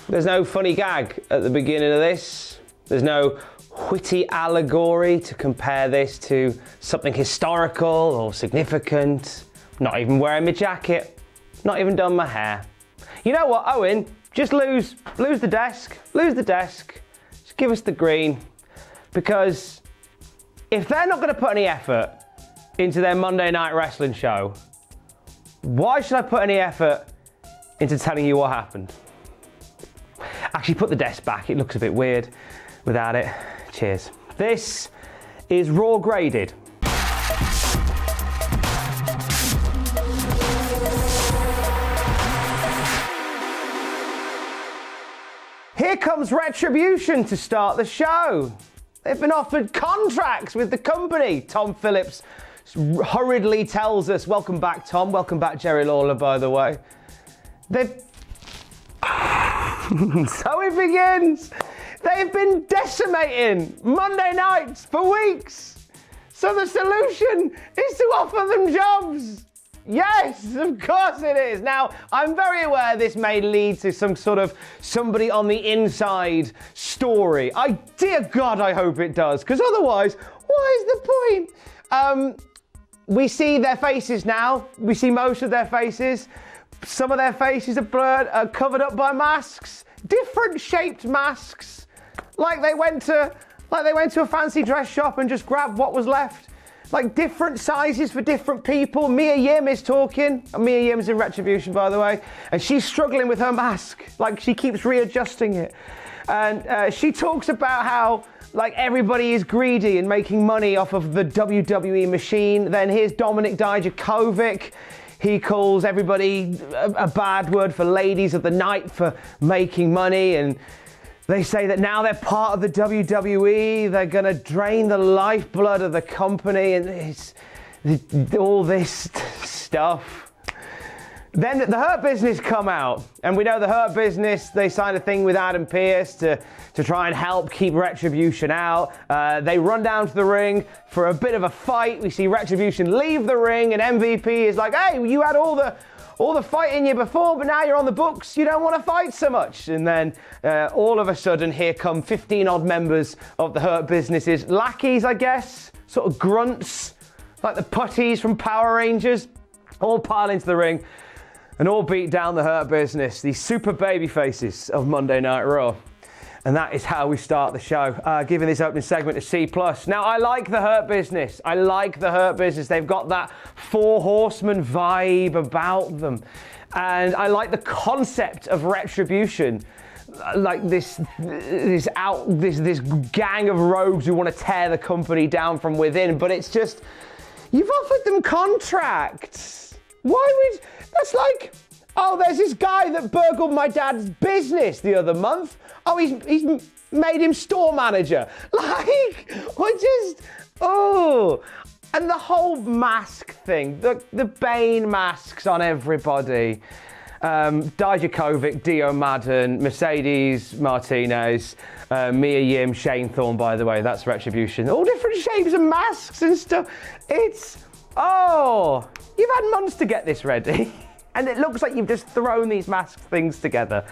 There's no funny gag at the beginning of this. There's no witty allegory to compare this to something historical or significant. Not even wearing my jacket. Not even done my hair. You know what, Owen? Just lose the desk. Lose the desk. Just give us the green. Because if they're not going to put any effort into their Monday Night Wrestling show, why should I put any effort into telling you what happened? Actually, put the desk back. It looks a bit weird without it. Cheers. This is Raw Graded. Here comes Retribution to start the show. They've been offered contracts with the company. Tom Phillips hurriedly tells us, welcome back, Tom. Welcome back, Jerry Lawler, by the way. So it begins. They've been decimating Monday nights for weeks. So the solution is to offer them jobs. Yes, of course it is. Now, I'm very aware this may lead to some sort of somebody on the inside story. Dear God, I hope it does, because otherwise, what is the point? We see their faces now. We see most of their faces. Some of their faces are blurred, covered up by masks. Different shaped masks. Like they went to a fancy dress shop and just grabbed what was left. Like different sizes for different people. Mia Yim is talking. Mia Yim's in Retribution, by the way. And she's struggling with her mask. Like she keeps readjusting it. And she talks about how like everybody is greedy and making money off of the WWE machine. Then here's Dominik Dijakovic. He calls everybody a bad word for ladies of the night for making money. And they say that now they're part of the WWE, they're going to drain the lifeblood of the company and it's all this stuff. Then the Hurt Business come out, and we know the Hurt Business, they signed a thing with Adam Pearce to try and help keep Retribution out. They run down to the ring for a bit of a fight. We see Retribution leave the ring, and MVP is like, hey, you had all the fight in you before, but now you're on the books, you don't want to fight so much. And then all of a sudden, here come 15 odd members of the Hurt Businesses. Lackeys, I guess, sort of grunts, like the putties from Power Rangers, all pile into the ring and all beat down the Hurt Business, these super baby faces of Monday Night Raw. And that is how we start the show, giving this opening segment a C+. Now, I like the Hurt Business. I like the Hurt Business. They've got that Four Horsemen vibe about them. And I like the concept of Retribution. Like this gang of rogues who want to tear the company down from within. But it's just, you've offered them contracts. Why would, that's like, oh, there's this guy that burgled my dad's business the other month. Oh, he's made him store manager. Like, and the whole mask thing, the Bane masks on everybody. Dijakovic, Dio Madden, Mercedes Martinez, Mia Yim, Shane Thorne, by the way, that's Retribution. All different shapes of masks and stuff. You've had months to get this ready. And it looks like you've just thrown these mask things together.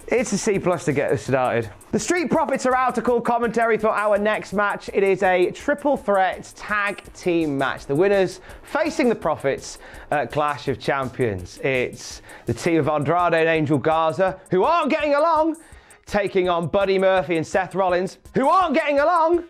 It's a C+ to get us started. The Street Profits are out to call commentary for our next match. It is a triple threat tag team match. The winners facing the Profits at Clash of Champions. It's the team of Andrade and Angel Garza, who aren't getting along, taking on Buddy Murphy and Seth Rollins, who aren't getting along,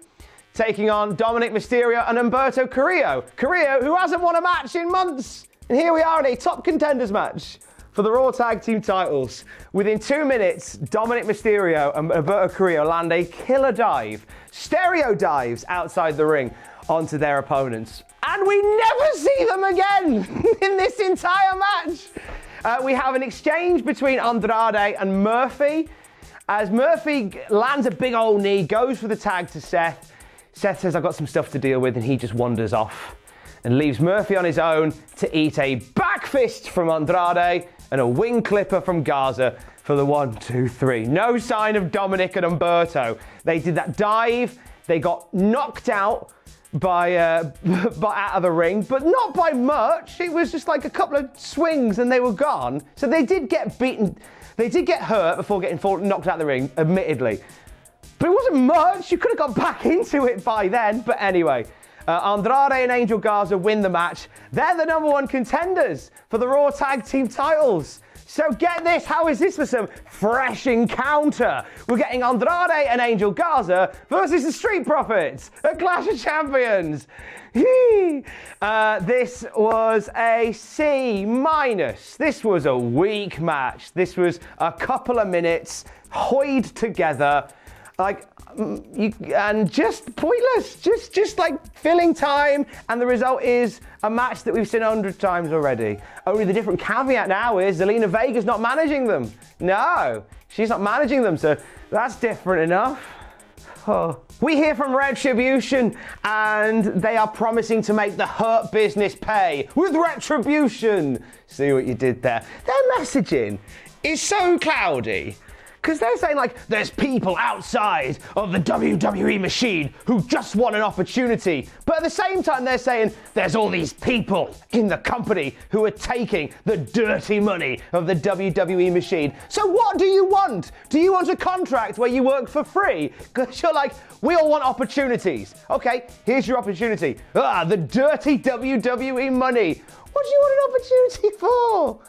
taking on Dominik, Mysterio and Humberto Carrillo. Carrillo, who hasn't won a match in months. And here we are in a top contenders match for the Raw Tag Team titles. Within 2 minutes, Dominik Mysterio and Humberto Carrillo land a killer dive, stereo dives outside the ring onto their opponents. And we never see them again in this entire match. We have an exchange between Andrade and Murphy. As Murphy lands a big old knee, goes for the tag to Seth. Seth says, I've got some stuff to deal with, and he just wanders off and leaves Murphy on his own to eat a back fist from Andrade and a wing clipper from Garza for the 1, 2, 3. No sign of Dominik and Humberto. They did that dive, they got knocked out out of the ring, but not by much. It was just like a couple of swings and they were gone. So they did get beaten. They did get hurt before getting knocked out of the ring, admittedly. But it wasn't much. You could have got back into it by then. But anyway, Andrade and Angel Garza win the match. They're the #1 contenders for the Raw Tag Team titles. So get this, how is this for some fresh encounter? We're getting Andrade and Angel Garza versus the Street Profits at Clash of Champions. This was a C-. This was a weak match. This was a couple of minutes, hoyed together, and just pointless, just like filling time, and the result is a match that we've seen 100 times already. Only the different caveat now is Zelina Vega's not managing them. No, she's not managing them, so that's different enough. Oh. We hear from Retribution, and they are promising to make the Hurt Business pay with Retribution. See what you did there? Their messaging is so cloudy. Because they're saying, like, there's people outside of the WWE machine who just want an opportunity. But at the same time, they're saying there's all these people in the company who are taking the dirty money of the WWE machine. So what do you want? Do you want a contract where you work for free? Because you're like, we all want opportunities. Okay, here's your opportunity. The dirty WWE money. What do you want an opportunity for?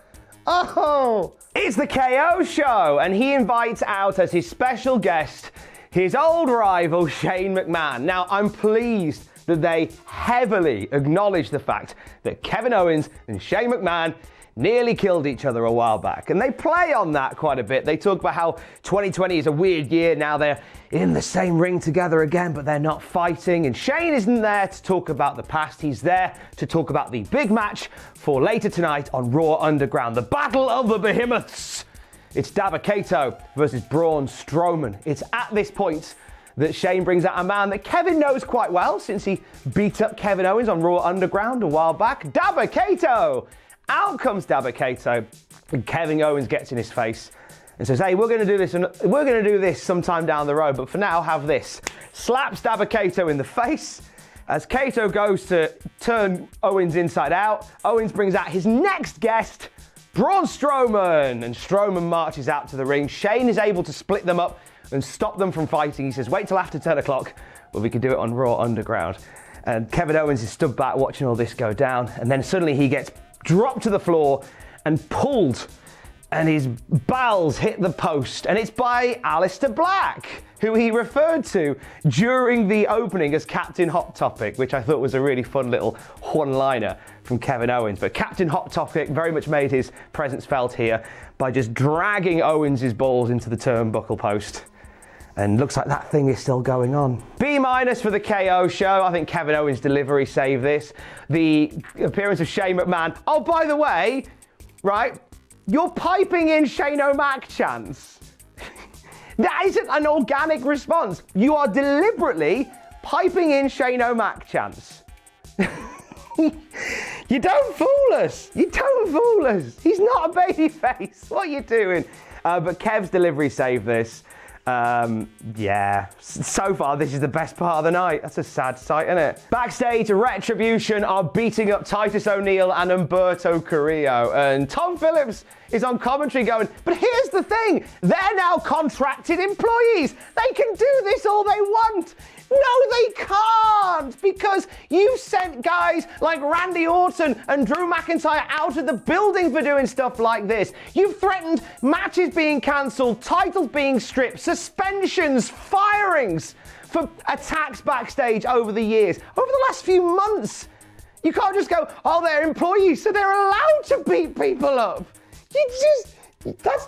Oh, it's the KO show, and he invites out as his special guest his old rival Shane McMahon. Now, I'm pleased that they heavily acknowledge the fact that Kevin Owens and Shane McMahon nearly killed each other a while back, and they play on that quite a bit. They talk about how 2020 is a weird year. Now they're in the same ring together again, but they're not fighting, and Shane isn't there to talk about the past. He's there to talk about the big match for later tonight on Raw Underground, the Battle of the Behemoths. It's Dabba-Kato versus Braun Strowman. It's at this point that Shane brings out a man that Kevin knows quite well since he beat up Kevin Owens on Raw Underground a while back. Dabba-Kato! Out comes Dabba-Kato, and Kevin Owens gets in his face and says, hey, we're going to do this, and we're going to do this sometime down the road, but for now, have this. Slaps Dabba-Kato in the face. As Kato goes to turn Owens inside out, Owens brings out his next guest, Braun Strowman, and Strowman marches out to the ring. Shane is able to split them up and stop them from fighting. He says, wait till after 10 o'clock, but we can do it on Raw Underground. And Kevin Owens is stood back watching all this go down, and then suddenly he gets dropped to the floor and pulled, and his bowels hit the post, and it's by Aleister Black, who he referred to during the opening as Captain Hot Topic, which I thought was a really fun little one-liner from Kevin Owens. But Captain Hot Topic very much made his presence felt here by just dragging Owens' balls into the turnbuckle post. And looks like that thing is still going on. B- for the KO show. I think Kevin Owens' delivery saved this. The appearance of Shane McMahon. Oh, by the way, right, you're piping in Shane O'Mac chants. That isn't an organic response. You are deliberately piping in Shane O'Mac chants. You don't fool us. You don't fool us. He's not a babyface. What are you doing? But Kev's delivery saved this. Yeah, so far this is the best part of the night. That's a sad sight, isn't it? Backstage, Retribution are beating up Titus O'Neil and Humberto Carrillo, and Tom Phillips is on commentary going, but here's the thing, they're now contracted employees. They can do this all they want. No, they can't, because you sent guys like Randy Orton and Drew McIntyre out of the building for doing stuff like this. You've threatened matches being cancelled, titles being stripped, suspensions, firings for attacks backstage over the years, over the last few months. You can't just go, oh, they're employees, so they're allowed to beat people up. You just, that's,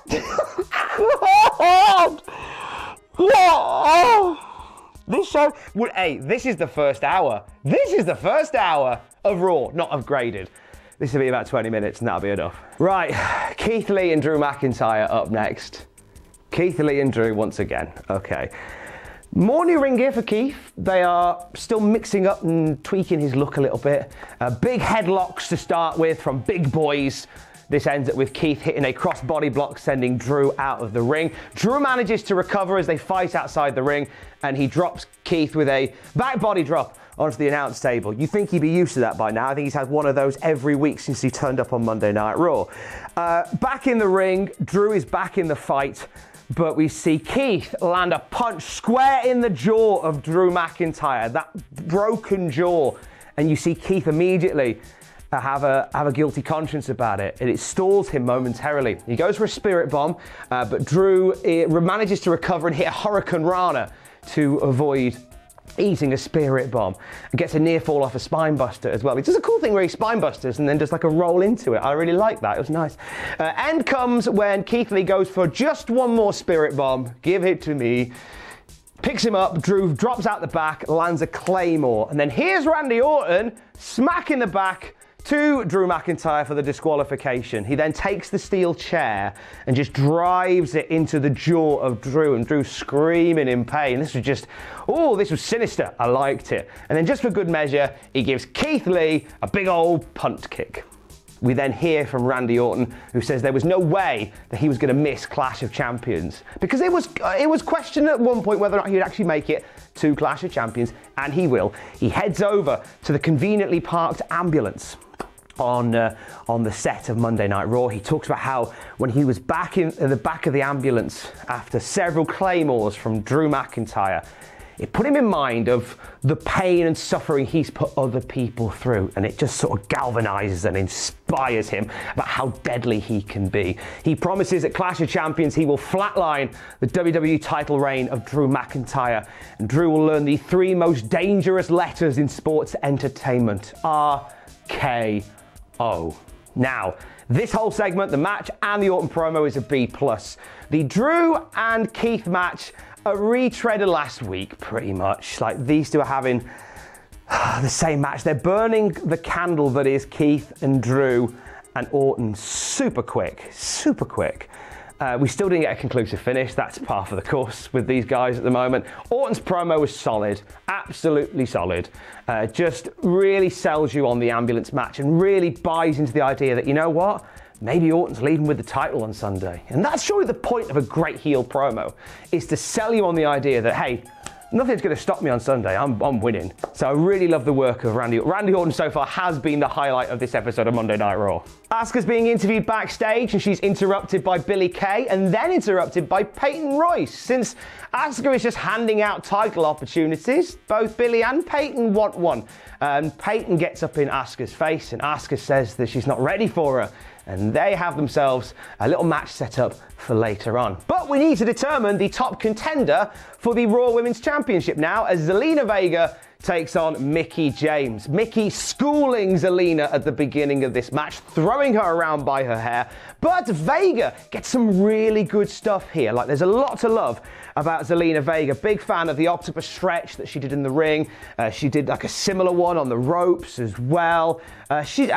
This show would, hey, this is the first hour. This is the first hour of Raw, not of Graded. This will be about 20 minutes and that'll be enough. Right, Keith Lee and Drew McIntyre up next. Keith Lee and Drew once again, okay. More new ring gear for Keith. They are still mixing up and tweaking his look a little bit. Big headlocks to start with from big boys. This ends up with Keith hitting a cross-body block, sending Drew out of the ring. Drew manages to recover as they fight outside the ring, and he drops Keith with a back body drop onto the announce table. You think he'd be used to that by now. I think he's had one of those every week since he turned up on Monday Night Raw. Back in the ring, Drew is back in the fight, but we see Keith land a punch square in the jaw of Drew McIntyre, that broken jaw. And you see Keith immediately have a guilty conscience about it, and it stalls him momentarily. He goes for a spirit bomb, but Drew manages to recover and hit a Hurricane Rana to avoid eating a spirit bomb, and gets a near fall off a spine buster as well. He does a cool thing where he spine busters and then does like a roll into it. I really like that. It was nice. End comes when Keith Lee goes for just one more spirit bomb. Give it to me. Picks him up, Drew drops out the back, lands a Claymore, and then here's Randy Orton smack in the back to Drew McIntyre for the disqualification. He then takes the steel chair and just drives it into the jaw of Drew, and Drew's screaming in pain. This was sinister. I liked it. And then just for good measure, he gives Keith Lee a big old punt kick. We then hear from Randy Orton, who says there was no way that he was going to miss Clash of Champions, because it was questioned at one point whether or not he would actually make it to Clash of Champions, and he will. He heads over to the conveniently parked ambulance on the set of Monday Night Raw. He talks about how when he was back in the back of the ambulance after several claymores from Drew McIntyre, it put him in mind of the pain and suffering he's put other people through, and it just sort of galvanizes and inspires him about how deadly he can be. He promises at Clash of Champions he will flatline the WWE title reign of Drew McIntyre, and Drew will learn the 3 most dangerous letters in sports entertainment: RKO. Now, this whole segment, the match and the Orton promo, is a B+. The Drew and Keith match, a retread of last week, pretty much. Like, these two are having the same match. They're burning the candle that is Keith and Drew and Orton super quick. We still didn't get a conclusive finish. That's par for the course with these guys at the moment. Orton's promo was solid, absolutely solid. Just really sells you on the ambulance match and really buys into the idea that, you know what? Maybe Orton's leaving with the title on Sunday. And that's surely the point of a great heel promo, is to sell you on the idea that, hey, nothing's going to stop me on Sunday. I'm winning. So I really love the work of Randy. Randy Orton so far has been the highlight of this episode of Monday Night Raw. Asuka's being interviewed backstage, and she's interrupted by Billie Kay and then interrupted by Peyton Royce. Since Asuka is just handing out title opportunities, both Billie and Peyton want one. Peyton gets up in Asuka's face, and Asuka says that she's not ready for her. And they have themselves a little match set up for later on. But we need to determine the top contender for the Raw Women's Championship now, as Zelina Vega takes on Mickie James. Mickie schooling Zelina at the beginning of this match, throwing her around by her hair. But Vega gets some really good stuff here. Like, there's a lot to love about Zelina Vega. Big fan of the octopus stretch that she did in the ring. She did like a similar one on the ropes as well. She's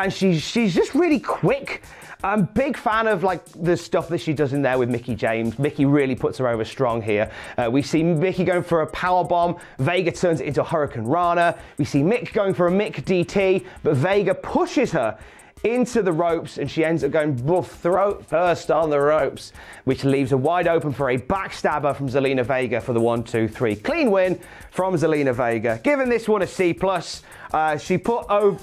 just really quick. I'm big fan of like the stuff that she does in there with Mickie James. Mickie really puts her over strong here. We see Mickie going for a power bomb. Vega turns it into a Hurricane Rana. We see Mick going for a Mick DT, but Vega pushes her into the ropes, and she ends up going throat first on the ropes, which leaves her wide open for a backstabber from Zelina Vega for the 1-2-3. Clean win from Zelina Vega. Giving this one a C+.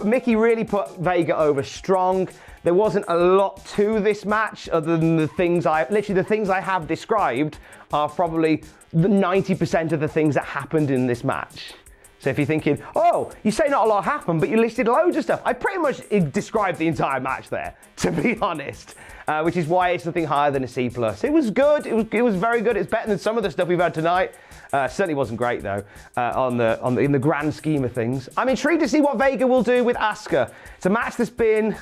Mickie really put Vega over strong. There wasn't a lot to this match other than the things I have described are probably the 90% of the things that happened in this match. So if you're thinking, oh, you say not a lot happened, but you listed loads of stuff, I pretty much described the entire match there, to be honest, which is why it's something higher than a C+. It was good. It was very good. It's better than some of the stuff we've had tonight. Certainly wasn't great though, in the grand scheme of things. I'm intrigued to see what Vega will do with Asuka. It's a match that's been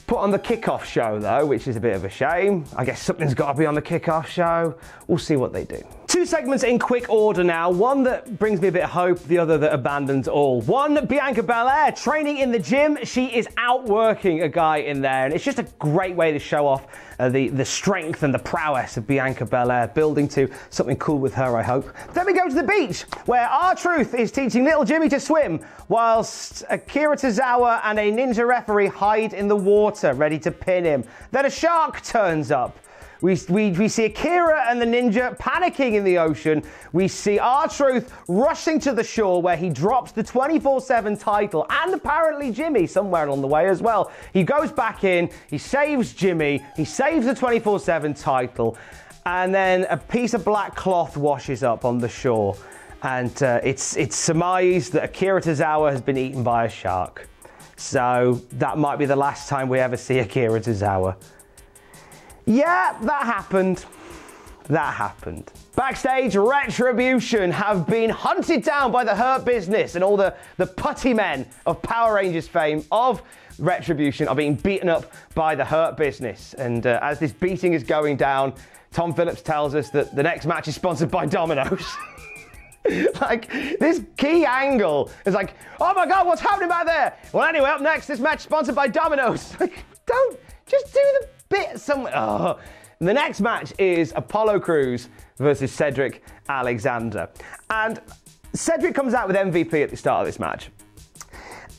put on the kickoff show though, which is a bit of a shame. I guess something's got to be on the kickoff show. We'll see what they do. Two segments in quick order now. One that brings me a bit of hope, the other that abandons all. One, Bianca Belair training in the gym. She is outworking a guy in there, and it's just a great way to show off the strength and the prowess of Bianca Belair, building to something cool with her, I hope. Then we go to the beach, where R-Truth is teaching little Jimmy to swim, whilst Akira Tozawa and a ninja referee hide in the water, ready to pin him. Then a shark turns up, We see Akira and the Ninja panicking in the ocean. We see R-Truth rushing to the shore where he drops the 24/7 title and apparently Jimmy somewhere along the way as well. He goes back in, he saves Jimmy, he saves the 24/7 title, and then a piece of black cloth washes up on the shore. And it's surmised that Akira Tozawa has been eaten by a shark. So that might be the last time we ever see Akira Tozawa. Yeah, that happened. That happened. Backstage, Retribution have been hunted down by the Hurt Business, and all the putty men of Power Rangers fame of Retribution are being beaten up by the Hurt Business. And as this beating is going down, Tom Phillips tells us that the next match is sponsored by Domino's. Like, this key angle is like, oh my God, what's happening back there? Well, anyway, up next, this match sponsored by Domino's. Like, don't, just do the bit somewhere. Oh. The next match is Apollo Crews versus Cedric Alexander. And Cedric comes out with MVP at the start of this match.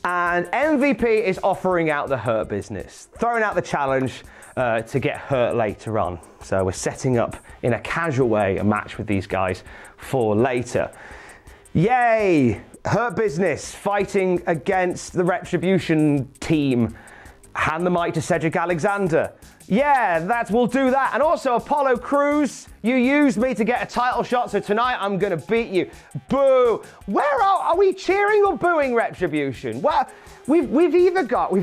And MVP is offering out the Hurt Business, throwing out the challenge to get hurt later on. So we're setting up, in a casual way, a match with these guys for later. Yay! Hurt Business fighting against the Retribution team. Hand the mic to Cedric Alexander. Yeah, we'll do that. And also, Apollo Crews, you used me to get a title shot, so tonight I'm gonna beat you. Boo! Where are we cheering or booing Retribution? Well, we've either got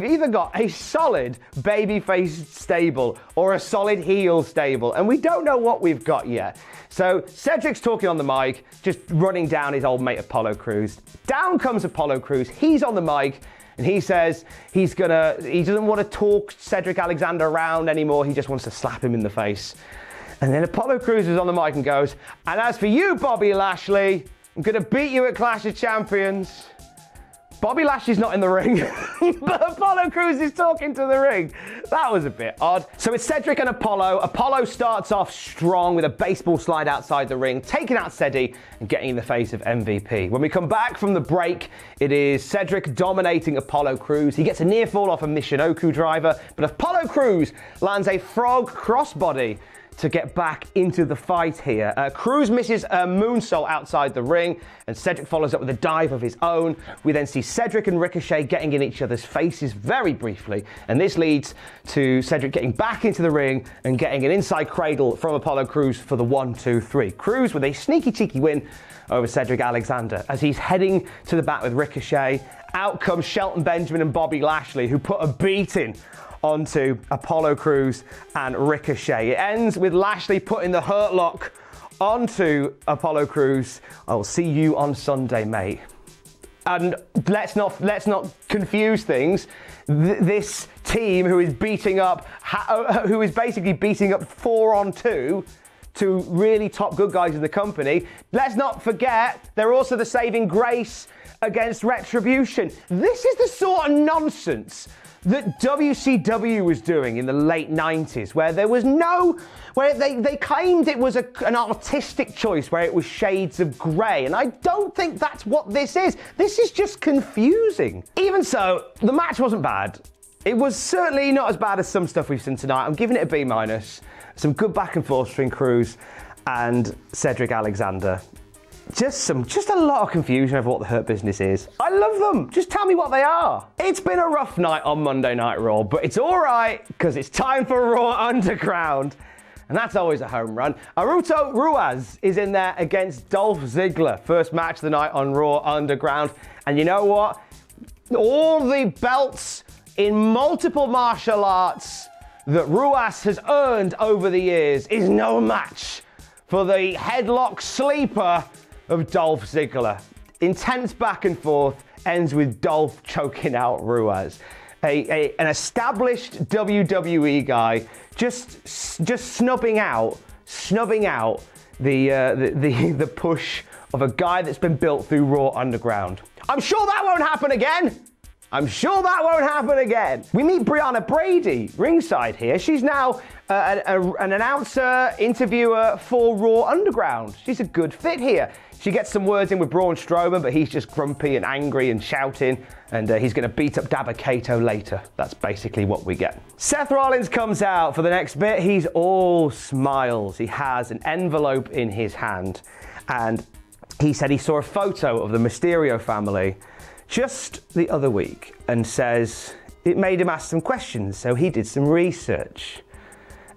a solid babyface stable or a solid heel stable, and we don't know what we've got yet. So Cedric's talking on the mic, just running down his old mate Apollo Crews. Down comes Apollo Crews. He's on the mic. And he says he doesn't want to talk Cedric Alexander around anymore. He just wants to slap him in the face. And then Apollo Crews is on the mic and goes, and as for you, Bobby Lashley, I'm going to beat you at Clash of Champions. Bobby Lashley's not in the ring, but Apollo Crews is talking to the ring. That was a bit odd. So it's Cedric and Apollo. Apollo starts off strong with a baseball slide outside the ring, taking out Ceddy and getting in the face of MVP. When we come back from the break, it is Cedric dominating Apollo Crews. He gets a near fall off a Michinoku driver, but Apollo Crews lands a frog crossbody to get back into the fight here. Crews misses a moonsault outside the ring, and Cedric follows up with a dive of his own. We then see Cedric and Ricochet getting in each other's faces very briefly, and this leads to Cedric getting back into the ring and getting an inside cradle from Apollo Crews for the 1-2-3. Crews with a sneaky cheeky win over Cedric Alexander. As he's heading to the back with Ricochet, out comes Shelton Benjamin and Bobby Lashley, who put a beating onto Apollo Crews and Ricochet. It ends with Lashley putting the Hurt Lock onto Apollo Crews. I'll see you on Sunday, mate. And let's not confuse things. This team who is basically beating up 4-on-2 to really top good guys in the company. Let's not forget, they're also the saving grace against Retribution. This is the sort of nonsense that WCW was doing in the late 90s, where there was where they claimed it was an artistic choice, where it was shades of grey, and I don't think that's what this is. This is just confusing. Even so, the match wasn't bad. It was certainly not as bad as some stuff we've seen tonight. I'm giving it a B-. Some good back and forth between Crews and Cedric Alexander. Just a lot of confusion over what the Hurt Business is. I love them. Just tell me what they are. It's been a rough night on Monday Night Raw, but it's all right because it's time for Raw Underground. And that's always a home run. Ruas is in there against Dolph Ziggler. First match of the night on Raw Underground. And you know what? All the belts in multiple martial arts that Ruas has earned over the years is no match for the headlock sleeper of Dolph Ziggler. Intense back and forth ends with Dolph choking out Ruas. An established WWE guy just snubbing out the push of a guy that's been built through Raw Underground. I'm sure that won't happen again. We meet Brianna Brady ringside here. She's now an announcer, interviewer for Raw Underground. She's a good fit here. She gets some words in with Braun Strowman, but he's just grumpy and angry and shouting, and he's going to beat up Dabba-Kato later. That's basically what we get. Seth Rollins comes out for the next bit. He's all smiles. He has an envelope in his hand, and he said he saw a photo of the Mysterio family just the other week and says it made him ask some questions, so he did some research.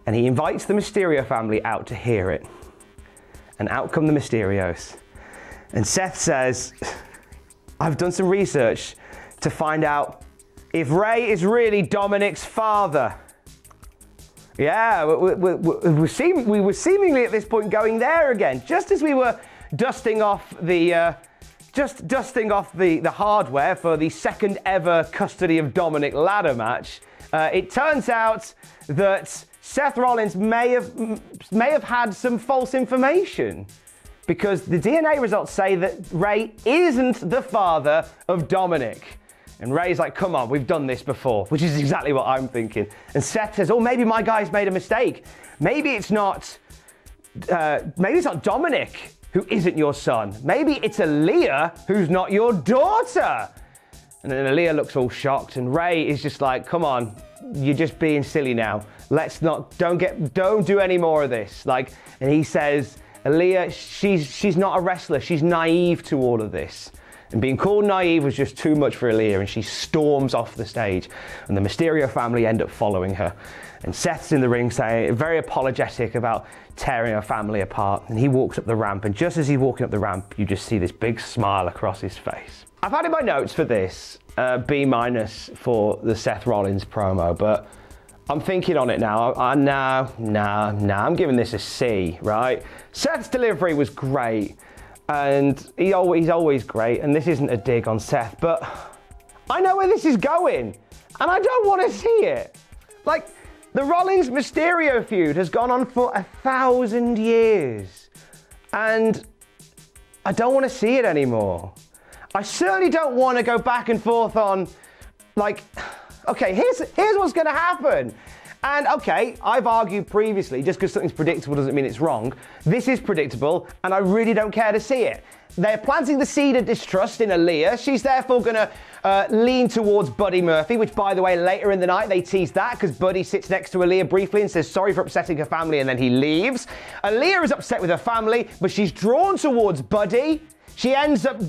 And he invites the Mysterio family out to hear it. And out come the Mysterios. And Seth says, I've done some research to find out if Rey is really Dominik's father. Yeah, we were seemingly at this point going there again, just as we were dusting off the hardware for the second ever custody of Dominik ladder match. It turns out that Seth Rollins may have had some false information, because the DNA results say that Rey isn't the father of Dominik. And Rey's like, come on, we've done this before, which is exactly what I'm thinking. And Seth says, oh, maybe my guy's made a mistake. Maybe it's not Dominik who isn't your son. Maybe it's Aaliyah who's not your daughter. And then Aaliyah looks all shocked, and Rey is just like, come on, you're just being silly now. Don't do any more of this. And he says, Aaliyah, she's not a wrestler. She's naive to all of this. And being called naive was just too much for Aaliyah, and she storms off the stage. And the Mysterio family end up following her. And Seth's in the ring saying, very apologetic about tearing her family apart. And he walks up the ramp, and just as he's walking up the ramp, you just see this big smile across his face. I've had in my notes for this, B- for the Seth Rollins promo, but I'm thinking on it now. I'm giving this a C, right? Seth's delivery was great, and he's always great, and this isn't a dig on Seth, but I know where this is going, and I don't want to see it. The Rollins-Mysterio feud has gone on for 1,000 years, and I don't want to see it anymore. I certainly don't want to go back and forth on, okay, here's what's going to happen. And okay, I've argued previously, just because something's predictable doesn't mean it's wrong. This is predictable, and I really don't care to see it. They're planting the seed of distrust in Aaliyah. She's therefore going to lean towards Buddy Murphy, which, by the way, later in the night, they tease that because Buddy sits next to Aaliyah briefly and says sorry for upsetting her family, and then he leaves. Aaliyah is upset with her family, but she's drawn towards Buddy. She ends up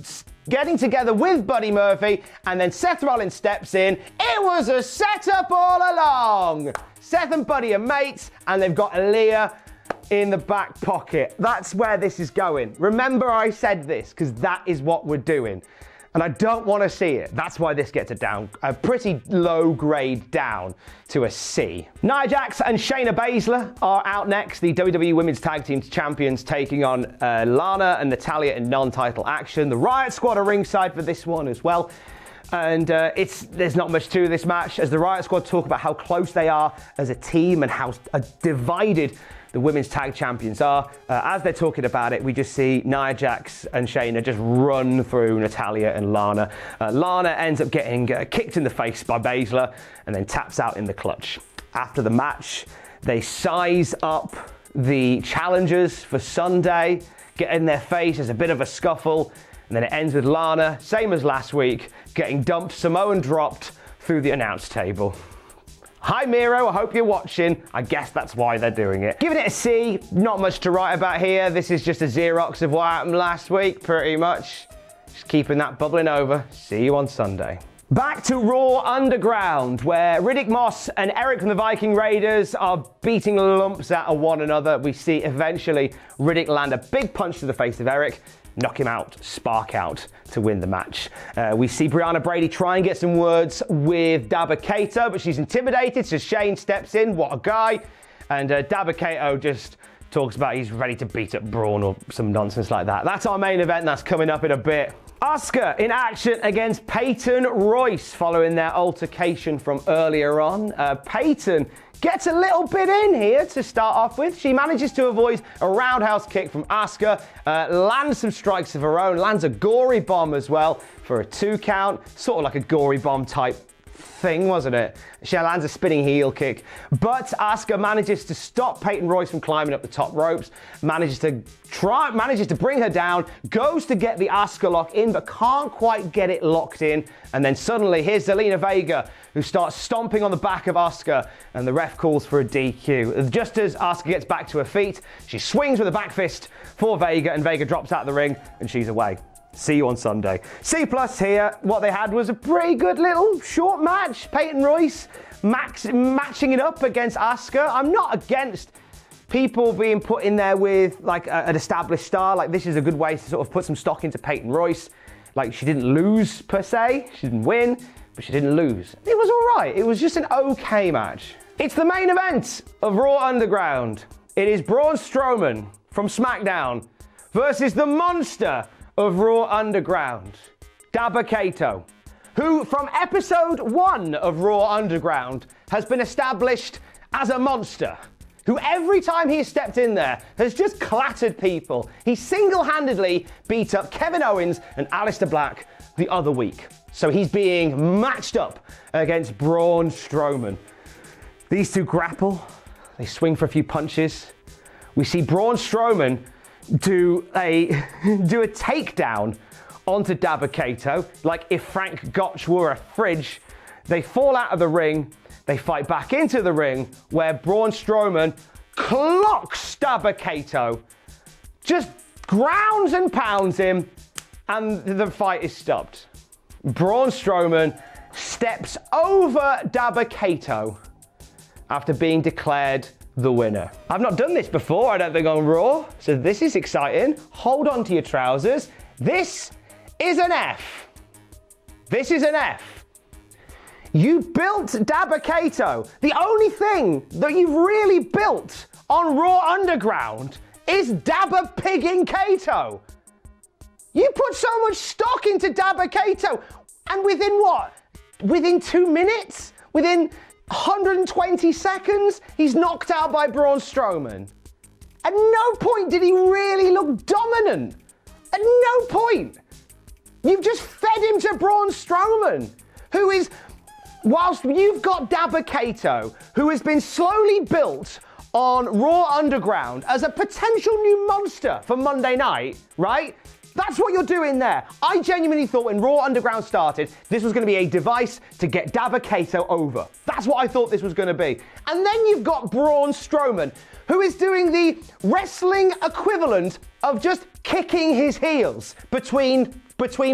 getting together with Buddy Murphy, and then Seth Rollins steps in. It was a setup all along. Seth and Buddy are mates, and they've got Aaliyah in the back pocket. That's where this is going. Remember I said this, because that is what we're doing. And I don't want to see it. That's why this gets a pretty low grade down to a C. Nia Jax and Shayna Baszler are out next. The WWE Women's Tag Team Champions taking on Lana and Natalya in non-title action. The Riot Squad are ringside for this one as well. And there's not much to this match, as the Riot Squad talk about how close they are as a team and how divided the Women's Tag Champions are. As they're talking about it, we just see Nia Jax and Shayna just run through Natalya and Lana. Lana ends up getting kicked in the face by Baszler and then taps out in the clutch. After the match, they size up the challengers for Sunday, get in their face. There's a bit of a scuffle, and then it ends with Lana, same as last week, getting dumped, Samoan dropped through the announce table. Hi Miro, I hope you're watching. I guess that's why they're doing it. Giving it a C, not much to write about here. This is just a Xerox of what happened last week, pretty much. Just keeping that bubbling over. See you on Sunday. Back to Raw Underground, where Riddick Moss and Eric from the Viking Raiders are beating lumps out of one another. We see eventually Riddick land a big punch to the face of Eric, knock him out, spark out to win the match. We see Brianna Brady try and get some words with Dabba-Kato, but she's intimidated, so Shane steps in, what a guy, and Dabba-Kato just talks about he's ready to beat up Braun or some nonsense like that. That's our main event, that's coming up in a bit. Asuka in action against Peyton Royce following their altercation from earlier on. Peyton gets a little bit in here to start off with. She manages to avoid a roundhouse kick from Asuka, lands some strikes of her own, lands a gory bomb as well for a 2 count, sort of like a gory bomb type thing, wasn't it? She lands a spinning heel kick, but Asuka manages to stop Peyton Royce from climbing up the top ropes, manages to bring her down, goes to get the Asuka lock in, but can't quite get it locked in. And then suddenly, here's Zelina Vega, who starts stomping on the back of Asuka, and the ref calls for a DQ. Just as Asuka gets back to her feet, she swings with a back fist for Vega, and Vega drops out of the ring, and she's away. See you on Sunday. C+ here. What they had was a pretty good little short match. Peyton Royce matching it up against Asuka. I'm not against people being put in there with like an established star. Like, this is a good way to sort of put some stock into Peyton Royce. Like, she didn't lose per se. She didn't win, but she didn't lose. It was all right. It was just an okay match. It's the main event of Raw Underground. It is Braun Strowman from SmackDown versus the monster of Raw Underground, Dabba-Kato, who from episode 1 of Raw Underground has been established as a monster, who every time he has stepped in there has just clattered people. He single-handedly beat up Kevin Owens and Aleister Black the other week. So he's being matched up against Braun Strowman. These two grapple, they swing for a few punches. We see Braun Strowman do a takedown onto Dabba-Kato, like if Frank Gotch were a fridge. They fall out of the ring, they fight back into the ring, where Braun Strowman clocks Dabba-Kato, just grounds and pounds him, and the fight is stopped. Braun Strowman steps over Dabba-Kato after being declared the winner. I've not done this before, I don't think, on Raw, so this is exciting. Hold on to your trousers. This is an F. This is an F. You built Dabba-Kato. The only thing that you've really built on Raw Underground is Dabba-Pigging Kato. You put so much stock into Dabba-Kato, and within what? Within 2 minutes? Within 120 seconds, he's knocked out by Braun Strowman. At no point did he really look dominant. At no point. You've just fed him to Braun Strowman, who is, whilst you've got Dabba-Kato, who has been slowly built on Raw Underground as a potential new monster for Monday night, right? That's what you're doing there. I genuinely thought when Raw Underground started, this was going to be a device to get Dabba-Kato over. That's what I thought this was going to be. And then you've got Braun Strowman, who is doing the wrestling equivalent of just kicking his heels between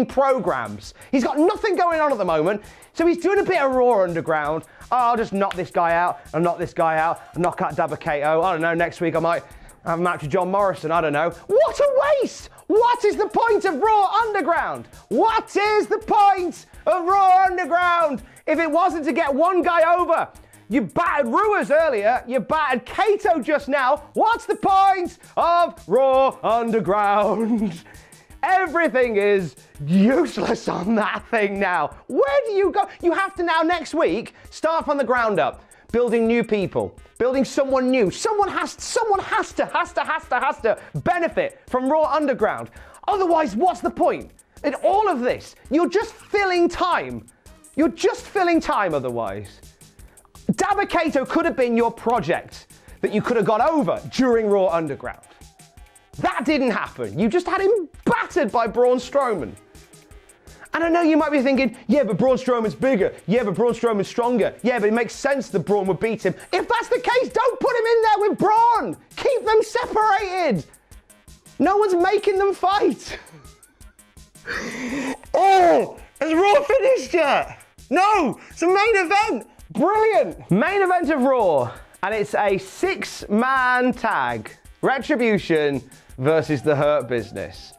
programs. He's got nothing going on at the moment, so he's doing a bit of Raw Underground. Oh, I'll just knock this guy out, and knock this guy out, and knock out Dabba-Kato. I don't know, next week I might have a match with John Morrison, I don't know. What a waste! What is the point of Raw Underground? What is the point of Raw Underground if it wasn't to get one guy over? You battered Ruas earlier, you battered Kato just now. What's the point of Raw Underground? Everything is useless on that thing now. Where do you go? You have to now next week start from the ground up, building new people, building someone new. Someone has to benefit from Raw Underground. Otherwise, what's the point? In all of this, you're just filling time. You're just filling time otherwise. Dabba-Kato could have been your project that you could have got over during Raw Underground. That didn't happen. You just had him battered by Braun Strowman. And I know you might be thinking, yeah, but Braun Strowman's bigger. Yeah, but Braun Strowman's stronger. Yeah, but it makes sense that Braun would beat him. If that's the case, don't put him in there with Braun. Keep them separated. No one's making them fight. Oh, is Raw finished yet? No, it's a main event. Brilliant. Main event of Raw. And it's a 6-man tag. Retribution versus the Hurt Business.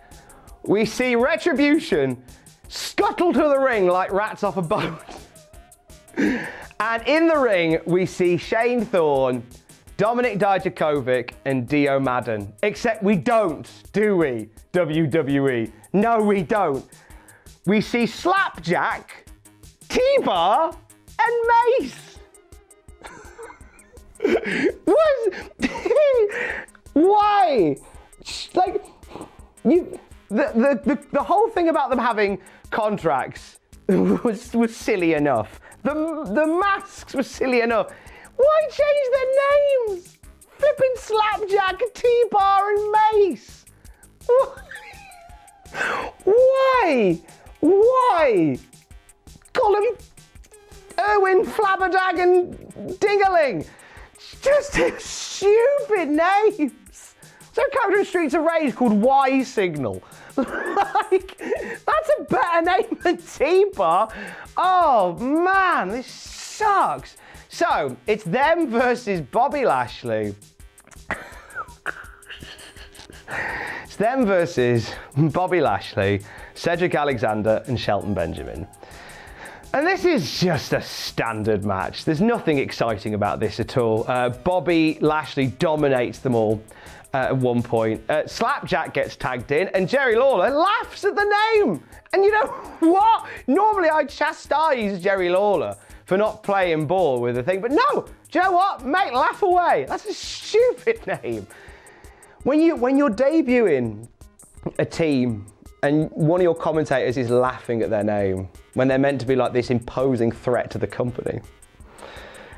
We see Retribution scuttle to the ring like rats off a boat. And in the ring, we see Shane Thorne, Dominik Dijakovic, and Dio Madden. Except we don't, do we, WWE? No, we don't. We see Slapjack, T-Bar, and Mace. Why? Like, the whole thing about them having contracts was silly enough. The masks were silly enough. Why change their names? Flipping Slapjack, T-Bar and Mace. Why? Why? Call him Erwin, Flabberdag and Dingaling. Just stupid names. So a character in Streets of Rage called Y Signal. Like, that's a better name than T-Bar. Oh man, this sucks. So, it's them versus Bobby Lashley. It's them versus Bobby Lashley, Cedric Alexander and Shelton Benjamin. And this is just a standard match. There's nothing exciting about this at all. Bobby Lashley dominates them all at one point. Slapjack gets tagged in and Jerry Lawler laughs at the name. And you know what? Normally I'd chastise Jerry Lawler for not playing ball with the thing, but no, do you know what? Mate, laugh away. That's a stupid name. When you're debuting a team and one of your commentators is laughing at their name when they're meant to be like this imposing threat to the company,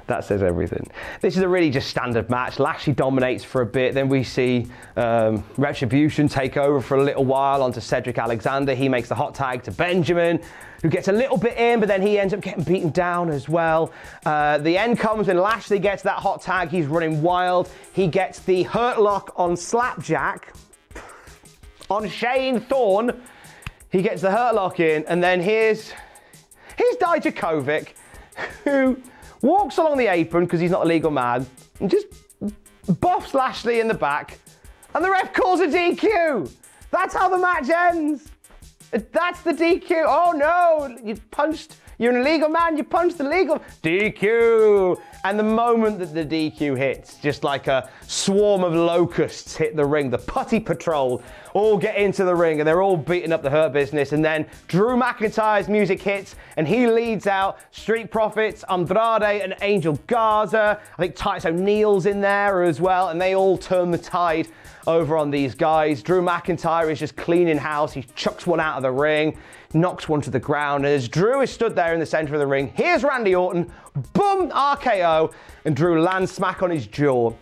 that says everything. This is a really just standard match. Lashley dominates for a bit, then we see Retribution take over for a little while onto Cedric Alexander. He makes the hot tag to Benjamin, who gets a little bit in, but then he ends up getting beaten down as well. The end comes when Lashley gets that hot tag. He's running wild. He gets the hurt lock on Slapjack, on Shane Thorne. He gets the hurt lock in, and then here's Dijakovic, who walks along the apron because he's not a legal man, and just buffs Lashley in the back, and the ref calls a DQ. That's how the match ends. That's the DQ. Oh no, you're an illegal man, you punched the legal DQ. And the moment that the DQ hits, just like a swarm of locusts hit the ring, the putty patrol all get into the ring and they're all beating up the Hurt Business. And then Drew McIntyre's music hits and he leads out Street Profits, Andrade and Angel Garza. I think Titus O'Neil's in there as well, and they all turn the tide over on these guys. Drew McIntyre is just cleaning house. He chucks one out of the ring, knocks one to the ground. And as Drew is stood there in the center of the ring, here's Randy Orton, boom, RKO, and Drew lands smack on his jaw.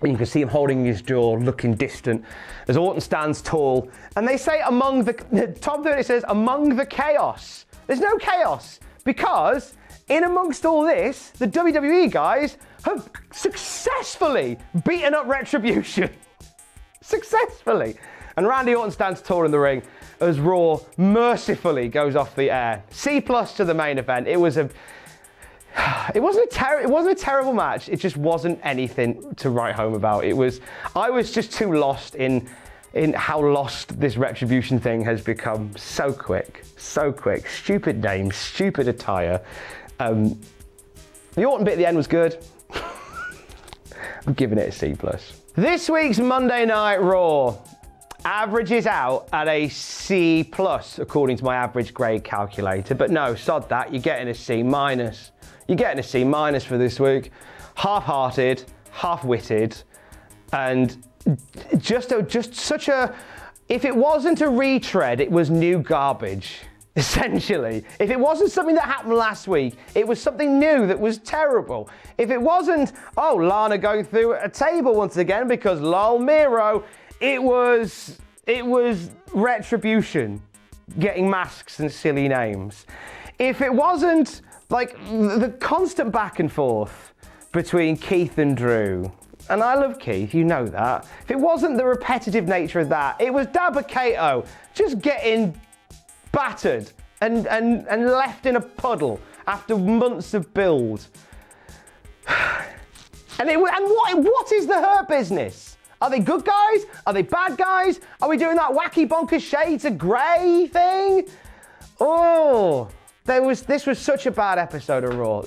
And you can see him holding his jaw, looking distant, as Orton stands tall. And they say Tom 30 says, among the chaos. There's no chaos, because in amongst all this, the WWE guys have successfully beaten up Retribution. Successfully. And Randy Orton stands tall in the ring as Raw mercifully goes off the air. C+ to the main event. It wasn't a terrible match. It just wasn't anything to write home about. I was just too lost in how lost this Retribution thing has become so quick. Stupid names, stupid attire. The Orton bit at the end was good. I'm giving it a C+. This week's Monday Night Raw averages out at a C+, according to my average grade calculator. But no, sod that, you're getting a C-. You're getting a C- for this week. Half-hearted, half-witted, and just such a... If it wasn't a retread, it was new garbage, essentially. If it wasn't something that happened last week, it was something new that was terrible. If it wasn't, Lana going through a table once again because lol Miro, it was Retribution getting masks and silly names. If it wasn't like the constant back and forth between Keith and Drew, and I love Keith, you know that. If it wasn't the repetitive nature of that, it was Dabba-Kato just getting battered and left in a puddle after months of build. And what is the Hurt Business? Are they good guys? Are they bad guys? Are we doing that wacky bonkers shades of grey thing? Oh, this was such a bad episode of Raw.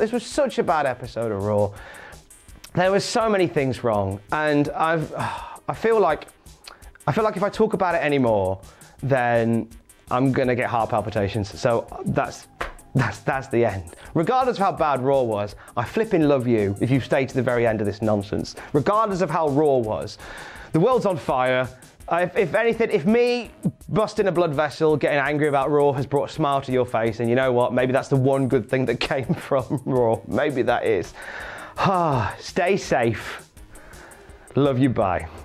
There was so many things wrong, and I feel like if I talk about it anymore, then I'm gonna get heart palpitations. So that's the end. Regardless of how bad Raw was, I flipping love you if you stay to the very end of this nonsense. Regardless of how Raw was, the world's on fire. If anything, if me busting a blood vessel, getting angry about Raw has brought a smile to your face, and you know what? Maybe that's the one good thing that came from Raw. Maybe that is. Stay safe. Love you, bye.